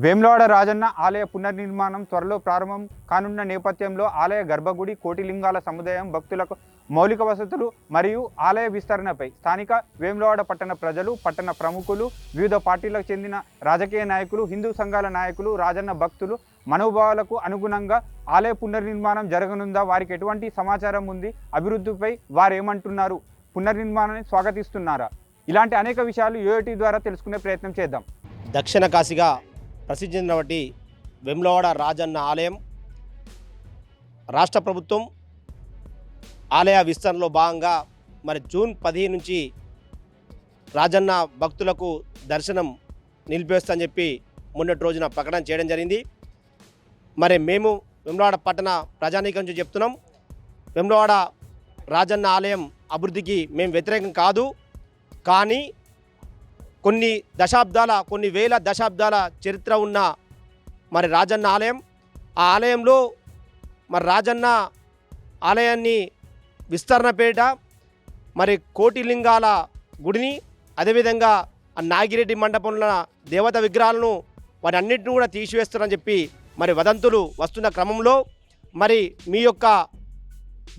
వేములవాడ రాజన్న ఆలయ పునర్నిర్మాణం త్వరలో ప్రారంభం కానున్న నేపథ్యంలో ఆలయ గర్భగుడి కోటిలింగాల సముదాయం భక్తులకు మౌలిక వసతులు మరియు ఆలయ విస్తరణపై స్థానిక వేములవాడ పట్టణ ప్రజలు పట్టణ ప్రముఖులు వివిధ పార్టీలకు చెందిన రాజకీయ నాయకులు హిందూ సంఘాల నాయకులు రాజన్న భక్తులు మనోభావాలకు అనుగుణంగా ఆలయ పునర్నిర్మాణం జరగనుందా, వారికి ఎటువంటి సమాచారం ఉంది, అభివృద్ధిపై వారేమంటున్నారు, పునర్నిర్మాణాన్ని స్వాగతిస్తున్నారా, ఇలాంటి అనేక విషయాలు యూఏటీ ద్వారా తెలుసుకునే ప్రయత్నం చేద్దాం. దక్షిణ కాశీగా ప్రసిద్ధి చెందినటువంటి వేములవాడ రాజన్న ఆలయం రాష్ట్ర ప్రభుత్వం ఆలయ విస్తరణలో భాగంగా మరి జూన్ 15 నుంచి రాజన్న భక్తులకు దర్శనం నిలిపేస్తని చెప్పి మొన్నటి రోజున ప్రకటన చేయడం జరిగింది. మరి మేము వేములవాడ పట్టణ ప్రజానీకం నుంచి చెప్తున్నాం, వేములవాడ రాజన్న ఆలయం అభివృద్ధికి మేము వ్యతిరేకం కాదు, కానీ కొన్ని వేల దశాబ్దాల చరిత్ర ఉన్న మరి రాజన్న ఆలయం, ఆ ఆలయంలో మరి రాజన్న ఆలయాన్ని విస్తరణ పేరిట మరి కోటిలింగాల గుడిని, అదేవిధంగా ఆ నాగిరెడ్డి మండపంలో దేవత విగ్రహాలను వాటి అన్నింటిని కూడా తీసివేస్తారని చెప్పి మరి వదంతులు వస్తున్న క్రమంలో మరి మీ యొక్క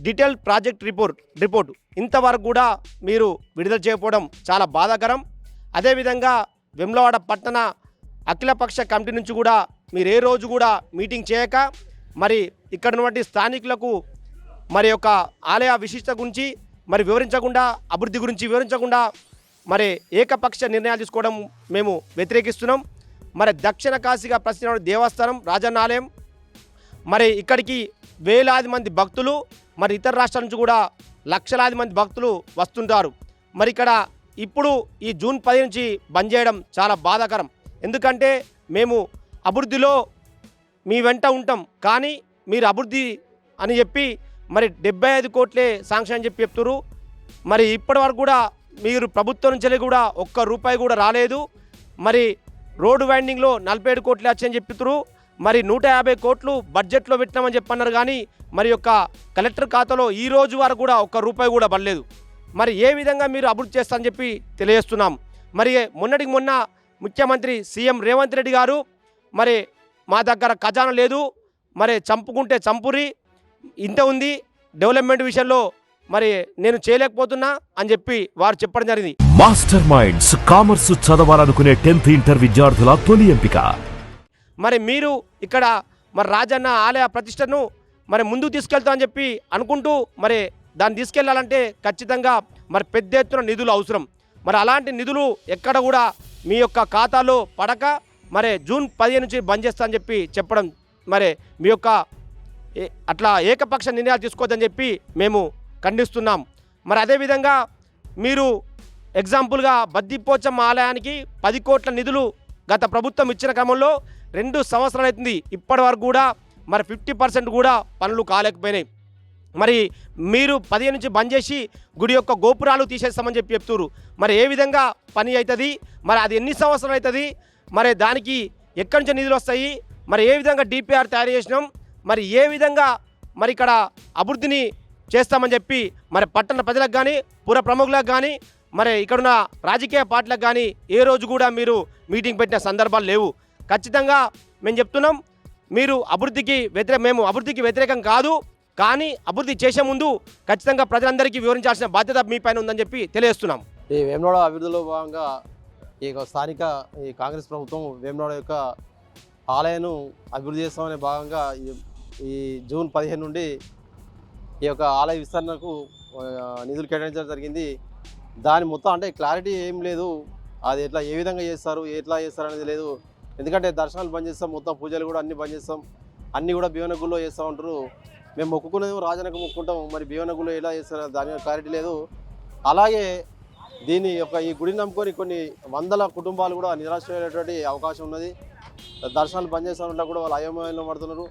డీటెయిల్ ప్రాజెక్ట్ రిపోర్ట్ ఇంతవరకు కూడా మీరు విడుదల చేయకపోవడం చాలా బాధాకరం. అదేవిధంగా వేములవాడ పట్టణ అఖిలపక్ష కమిటీ నుంచి కూడా మీరు ఏ రోజు కూడా మీటింగ్ చేయక మరి ఇక్కడ ఉన్నటువంటి స్థానికులకు మరి యొక్క ఆలయ విశిష్టత గురించి మరి వివరించకుండా, అభివృద్ధి గురించి వివరించకుండా మరి ఏకపక్ష నిర్ణయాలు తీసుకోవడం మేము వ్యతిరేకిస్తున్నాం. మరి దక్షిణ కాశీగా ప్రసిద్ధి దేవస్థానం రాజన్న ఆలయం, మరి ఇక్కడికి వేలాది మంది భక్తులు, మరి ఇతర రాష్ట్రాల నుంచి కూడా లక్షలాది మంది భక్తులు వస్తుంటారు. మరి ఇక్కడ ఇప్పుడు ఈ జూన్ 10 నుంచి బంద్ చేయడం చాలా బాధాకరం. ఎందుకంటే మేము అభివృద్ధిలో మీ వెంట ఉంటాం, కానీ మీరు అభివృద్ధి అని చెప్పి మరి 75 కోట్లే శాంక్షన్ అని చెప్పి చెప్తున్నారు. మరి ఇప్పటి వరకు కూడా మీరు ప్రభుత్వం నుంచి కూడా ఒక్క రూపాయి కూడా రాలేదు. మరి రోడ్డు వైండింగ్లో 47 కోట్లు వచ్చాయని చెప్తున్నారు. మరి 150 కోట్లు బడ్జెట్లో పెట్టినామని చెప్పన్నారు, కానీ మరి యొక్క కలెక్టర్ ఖాతాలో ఈ రోజు వరకు కూడా ఒక్క రూపాయి కూడా పడలేదు. మరి ఏ విధంగా మీరు అభివృద్ధి చేస్తారని చెప్పి తెలియజేస్తున్నాం. మరి మొన్నటికి మొన్న ముఖ్యమంత్రి సీఎం రేవంత్ రెడ్డి గారు మరి మా దగ్గర ఖజానా లేదు, మరి చంపుకుంటే చంపురి, ఇంత ఉంది, డెవలప్మెంట్ విషయంలో మరి నేను చేయలేకపోతున్నా అని చెప్పి వారు చెప్పడం జరిగింది. మాస్టర్ మైండ్స్ కామర్స్ చదవాలనుకునే 10th ఇంటర్ విద్యార్థుల తొలి ఎంపిక. మరి మీరు ఇక్కడ మరి రాజన్న ఆలయ ప్రతిష్టను మరి ముందుకు తీసుకెళ్తామని చెప్పి అనుకుంటూ మరి దాన్ని తీసుకెళ్లాలంటే ఖచ్చితంగా మరి పెద్ద ఎత్తున నిధులు అవసరం. మరి అలాంటి నిధులు ఎక్కడ కూడా మీ యొక్క ఖాతాలో పడక మరి జూన్ 15 నుంచి బంద్ చేస్తామని చెప్పి చెప్పడం, మరి మీ యొక్క అట్లా ఏకపక్ష నిర్ణయాలు తీసుకోవద్దని చెప్పి మేము ఖండిస్తున్నాం. మరి అదేవిధంగా మీరు ఎగ్జాంపుల్గా బద్దిపోచమ్మ ఆలయానికి 10 కోట్ల నిధులు గత ప్రభుత్వం ఇచ్చిన క్రమంలో 2 సంవత్సరాలు అవుతుంది, ఇప్పటి వరకు కూడా మరి 50% కూడా పనులు కాలేకపోయినాయి. మరి మీరు 15 నుంచి బంద్ చేసి గుడి యొక్క గోపురాలు తీసేస్తామని చెప్పి చెప్తున్నారు. మరి ఏ విధంగా పని అవుతుంది, మరి అది ఎన్ని సంవత్సరాలు అవుతుంది, మరి దానికి ఎక్కడి నుంచి నిధులు వస్తాయి, మరి ఏ విధంగా డిపిఆర్ తయారు చేసినాం, మరి ఏ విధంగా మరి ఇక్కడ అభివృద్ధిని చేస్తామని చెప్పి మరి పట్టణ ప్రజలకు కానీ పుర ప్రముఖులకు కానీ మరి ఇక్కడున్న రాజకీయ పార్టీలకు కానీ ఏ రోజు కూడా మీరు మీటింగ్ పెట్టిన సందర్భాలు లేవు. ఖచ్చితంగా మేము చెప్తున్నాం, మీరు మేము అభివృద్ధికి వ్యతిరేకం కాదు, కానీ అభివృద్ధి చేసే ముందు ఖచ్చితంగా ప్రజలందరికీ వివరించాల్సిన బాధ్యత మీ పైన ఉందని చెప్పి తెలియజేస్తున్నాం. ఈ వేములవాడ అభివృద్ధిలో భాగంగా ఈ స్థానిక కాంగ్రెస్ ప్రభుత్వం వేములవాడ యొక్క ఆలయాన్ని అభివృద్ధి చేస్తామనే భాగంగా ఈ జూన్ 15 నుండి ఈ యొక్క ఆలయ విస్తరణకు నిధులు కేటాయించడం జరిగింది. దాని మొత్తం అంటే క్లారిటీ ఏం లేదు, అది ఏ విధంగా చేస్తారు, ఎట్లా చేస్తారు అనేది లేదు. ఎందుకంటే దర్శనాలు బంద్ చేస్తాం, మొత్తం పూజలు కూడా అన్నీ బంద్ చేస్తాం, అన్నీ కూడా భీమనగుల్లో చేస్తూ ఉంటారు. మేము మొక్కుకునేది రాజనకు మొక్కుంటాం, మరి భీమనగుల్లో ఎలా చేస్తారు దాని క్లారిటీ లేదు. అలాగే దీని యొక్క ఈ గుడిని నమ్ముకొని కొన్ని వందల కుటుంబాలు కూడా నిరాశ్రయమైనటువంటి అవకాశం ఉన్నది. దర్శనాలు బంద్ చేస్తామంటే కూడా వాళ్ళు అయోమయంలో పడుతున్నారు.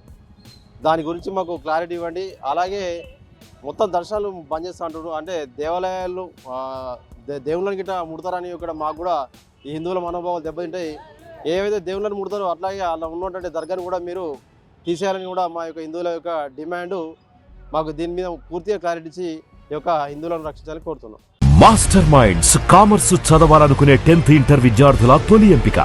దాని గురించి మాకు క్లారిటీ ఇవ్వండి. అలాగే మొత్తం దర్శనాలు బంద్ చేస్తూ అంటున్నారు, అంటే దేవాలయాలు దేవుళ్ళని గిట్ట ముడతారని ఇక్కడ మాకు కూడా ఈ హిందువుల మనోభావాలు దెబ్బతింటాయి. ఏవైతే దేవుళ్ళని ముడతారో అట్లాగే అలా ఉన్నటువంటి దర్గాను కూడా మీరు తీసేయాలని కూడా మా యొక్క హిందువుల యొక్క డిమాండ్. మాకు దీని మీద పూర్తిగా క్లారిటీ ఇచ్చి ఈ యొక్క హిందువులను రక్షించాలని కోరుతున్నాం. మాస్టర్ మైండ్స్ కామర్స్ చదవాలనుకునే 10th ఇంటర్ విద్యార్థుల తొలి ఎంపిక.